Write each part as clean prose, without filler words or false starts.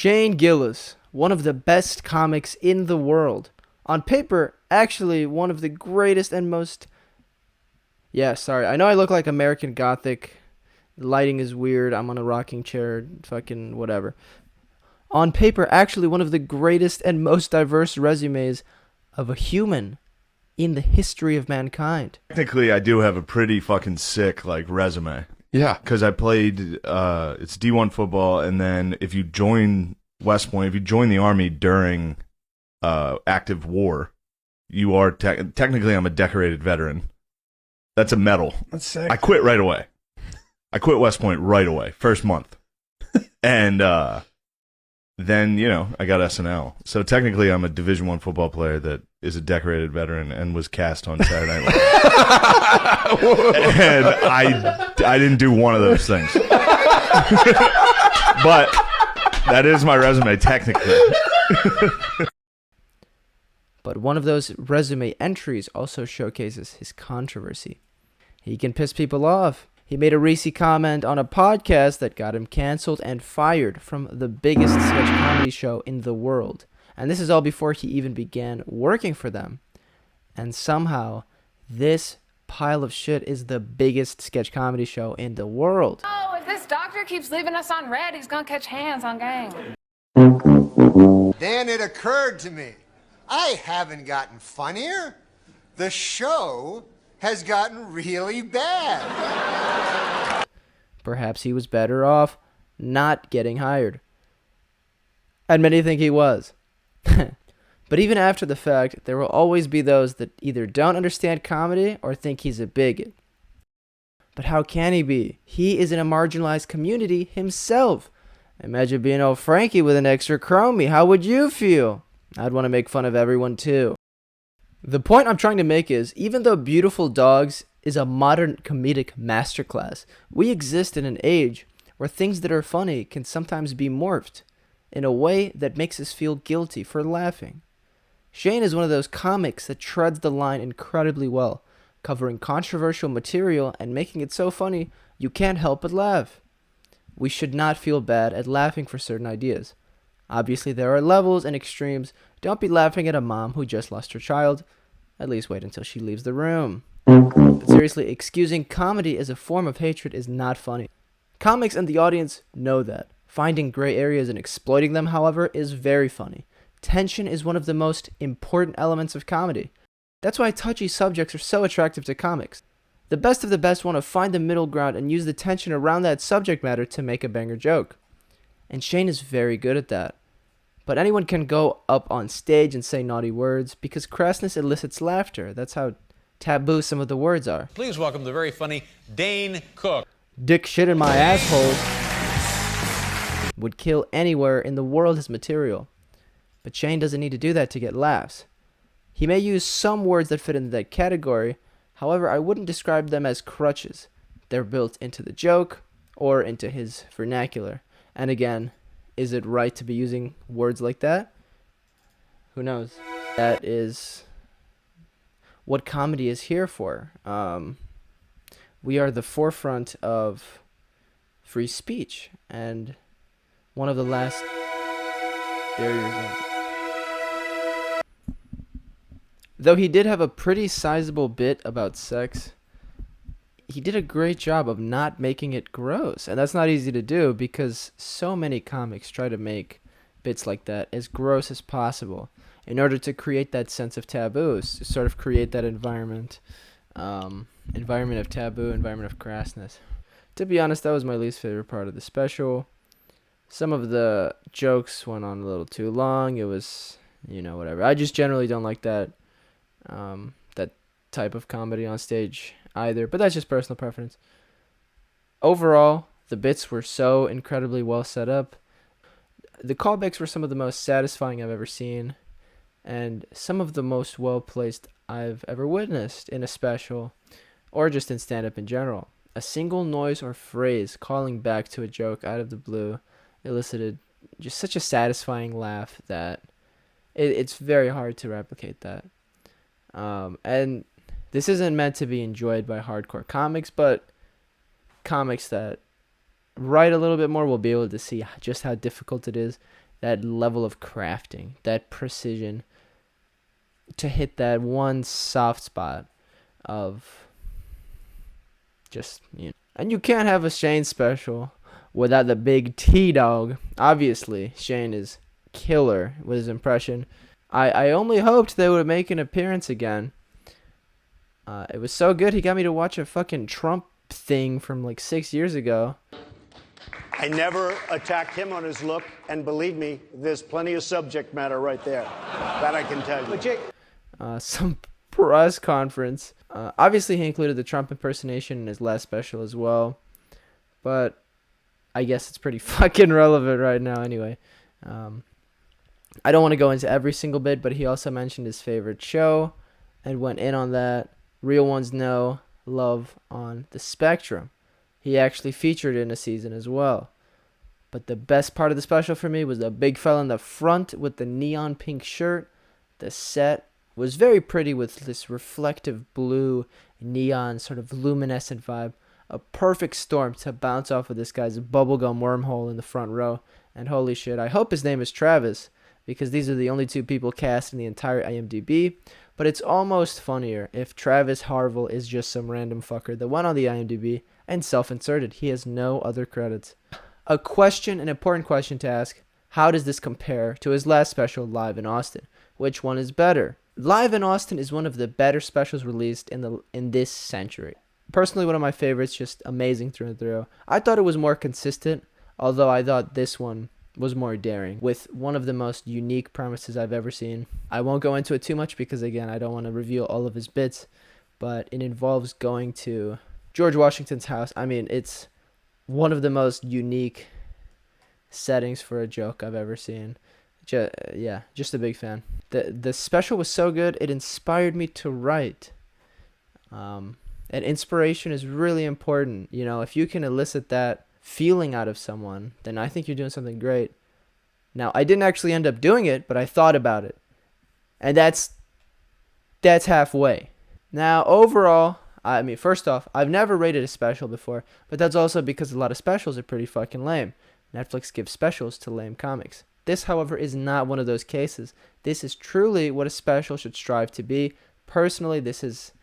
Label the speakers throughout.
Speaker 1: Shane Gillis, one of the best comics in the world. On paper, actually one of the greatest and most... Yeah, sorry. I know I look like American Gothic. The lighting is weird. I'm on a rocking chair. Fucking whatever. On paper, actually one of the greatest and most diverse resumes of a human in the history of mankind.
Speaker 2: Technically, I do have a pretty fucking sick resume.
Speaker 3: Yeah.
Speaker 2: Because I played, it's D1 football, and then if you join West Point, if you join the Army during active war, you are, technically I'm a decorated veteran. That's a medal.
Speaker 3: That's sick.
Speaker 2: I quit right away. I quit West Point right away, first month. And then, I got SNL. So technically I'm a Division I football player that is a decorated veteran and was cast on Saturday Night Live. And I didn't do one of those things. But that is my resume, technically.
Speaker 1: But one of those resume entries also showcases his controversy. He can piss people off. He made a racy comment on a podcast that got him canceled and fired from the biggest sketch comedy show in the world. And this is all before he even began working for them. And somehow, this pile of shit is the biggest sketch comedy show in the world.
Speaker 4: Oh, if this doctor keeps leaving us on red, he's gonna catch hands on gang.
Speaker 5: Then it occurred to me, I haven't gotten funnier. The show has gotten really bad.
Speaker 1: Perhaps he was better off not getting hired. And many think he was. But even after the fact, there will always be those that either don't understand comedy or think he's a bigot. But how can he be? He is in a marginalized community himself. Imagine being old Frankie with an extra chromie. How would you feel? I'd want to make fun of everyone too. The point I'm trying to make is, even though Beautiful Dogs is a modern comedic masterclass, we exist in an age where things that are funny can sometimes be morphed in a way that makes us feel guilty for laughing. Shane is one of those comics that treads the line incredibly well, covering controversial material and making it so funny you can't help but laugh. We should not feel bad at laughing for certain ideas. Obviously, there are levels and extremes. Don't be laughing at a mom who just lost her child. At least wait until she leaves the room. But seriously, excusing comedy as a form of hatred is not funny. Comics and the audience know that. Finding gray areas and exploiting them, however, is very funny. Tension is one of the most important elements of comedy. That's why touchy subjects are so attractive to comics. The best of the best want to find the middle ground and use the tension around that subject matter to make a banger joke. And Shane is very good at that. But anyone can go up on stage and say naughty words because crassness elicits laughter. That's how taboo some of the words are.
Speaker 6: Please welcome the very funny Dane Cook.
Speaker 1: Dick shit in my asshole would kill anywhere in the world as material. But Shane doesn't need to do that to get laughs. He may use some words that fit into that category. However, I wouldn't describe them as crutches. They're built into the joke or into his vernacular. And again, is it right to be using words like that? Who knows? That is what comedy is here for. We are the forefront of free speech, and one of the last barriers. Though he did have a pretty sizable bit about sex, he did a great job of not making it gross. And that's not easy to do because so many comics try to make bits like that as gross as possible in order to create that sense of taboo, to sort of create that environment of taboo, environment of crassness. To be honest, that was my least favorite part of the special. Some of the jokes went on a little too long. It was, whatever. I just generally don't like that type of comedy on stage either, but that's just personal preference. Overall, the bits were so incredibly well set up. The callbacks were some of the most satisfying I've ever seen, and some of the most well placed I've ever witnessed in a special, or just in stand-up in general. A single noise or phrase calling back to a joke out of the blue elicited just such a satisfying laugh that it's very hard to replicate that. And this isn't meant to be enjoyed by hardcore comics, but comics that write a little bit more will be able to see just how difficult it is that level of crafting, that precision to hit that one soft spot of just, you know. And you can't have a Shane special without the big T-Dawg. Obviously, Shane is killer with his impression. I only hoped they would make an appearance again. It was so good, he got me to watch a fucking Trump thing from like 6 years ago.
Speaker 3: I never attacked him on his look, and believe me, there's plenty of subject matter right there. That I can tell you.
Speaker 1: Some press conference. Obviously, he included the Trump impersonation in his last special as well. But I guess it's pretty fucking relevant right now anyway. I don't want to go into every single bit, but he also mentioned his favorite show and went in on that. Real Ones Know Love on the Spectrum. He actually featured in a season as well. But the best part of the special for me was the big fella in the front with the neon pink shirt. The set was very pretty with this reflective blue neon sort of luminescent vibe. A perfect storm to bounce off of this guy's bubblegum wormhole in the front row. And holy shit, I hope his name is Travis, because these are the only two people cast in the entire IMDb. But it's almost funnier if Travis Harville is just some random fucker that went on the IMDb and self-inserted. He has no other credits. An important question to ask: how does this compare to his last special, Live in Austin? Which one is better? Live in Austin is one of the better specials released in this century. Personally, one of my favorites, just amazing through and through. I thought it was more consistent, although I thought this one was more daring, with one of the most unique premises I've ever seen. I won't go into it too much because, again, I don't want to reveal all of his bits, but it involves going to George Washington's house. I mean, it's one of the most unique settings for a joke I've ever seen. Just a big fan. The special was so good, it inspired me to write. And inspiration is really important. You know, if you can elicit that feeling out of someone, then I think you're doing something great. Now, I didn't actually end up doing it, but I thought about it. And that's halfway. Now, overall, I mean, first off, I've never rated a special before, but that's also because a lot of specials are pretty fucking lame. Netflix gives specials to lame comics. This, however, is not one of those cases. This is truly what a special should strive to be. Personally, this is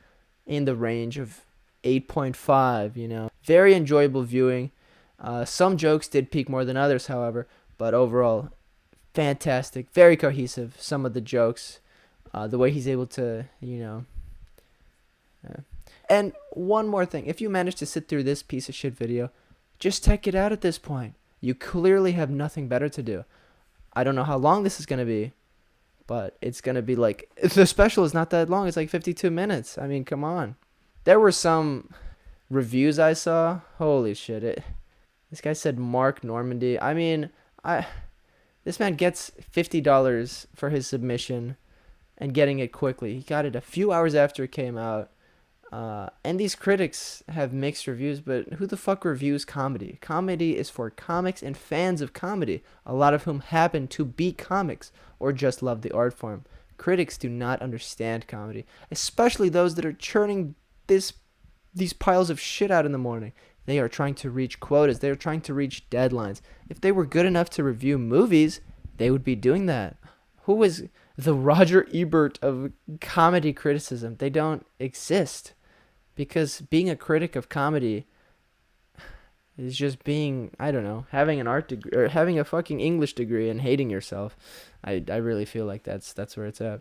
Speaker 1: in the range of 8.5, you know. Very enjoyable viewing. Some jokes did peak more than others, however, but overall, fantastic. Very cohesive, some of the jokes. The way he's able to, you know. And one more thing. If you manage to sit through this piece of shit video, just check it out at this point. You clearly have nothing better to do. I don't know how long this is going to be, but it's going to be like, the special is not that long. It's like 52 minutes. I mean, come on. There were some reviews I saw. Holy shit. This guy said Mark Normandy. I mean, this man gets $50 for his submission and getting it quickly. He got it a few hours after it came out. And these critics have mixed reviews, but who the fuck reviews comedy? Comedy is for comics and fans of comedy, a lot of whom happen to be comics or just love the art form. Critics do not understand comedy, especially those that are churning these piles of shit out in the morning. They are trying to reach quotas. They are trying to reach deadlines. If they were good enough to review movies, they would be doing that. Who is the Roger Ebert of comedy criticism? They don't exist. Because being a critic of comedy is just being, I don't know, having an art degree or having a fucking English degree and hating yourself. I really feel like that's where it's at.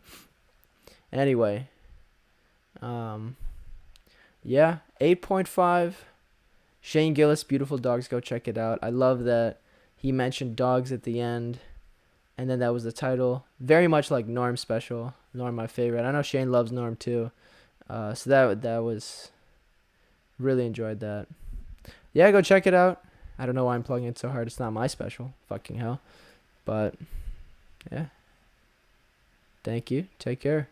Speaker 1: Anyway, 8.5. Shane Gillis, Beautiful Dogs, go check it out. I love that he mentioned dogs at the end, and then that was the title. Very much like Norm's special. Norm, my favorite. I know Shane loves Norm too. So that was, really enjoyed that. Yeah, go check it out. I don't know why I'm plugging it so hard. It's not my special. Fucking hell. But, yeah. Thank you. Take care.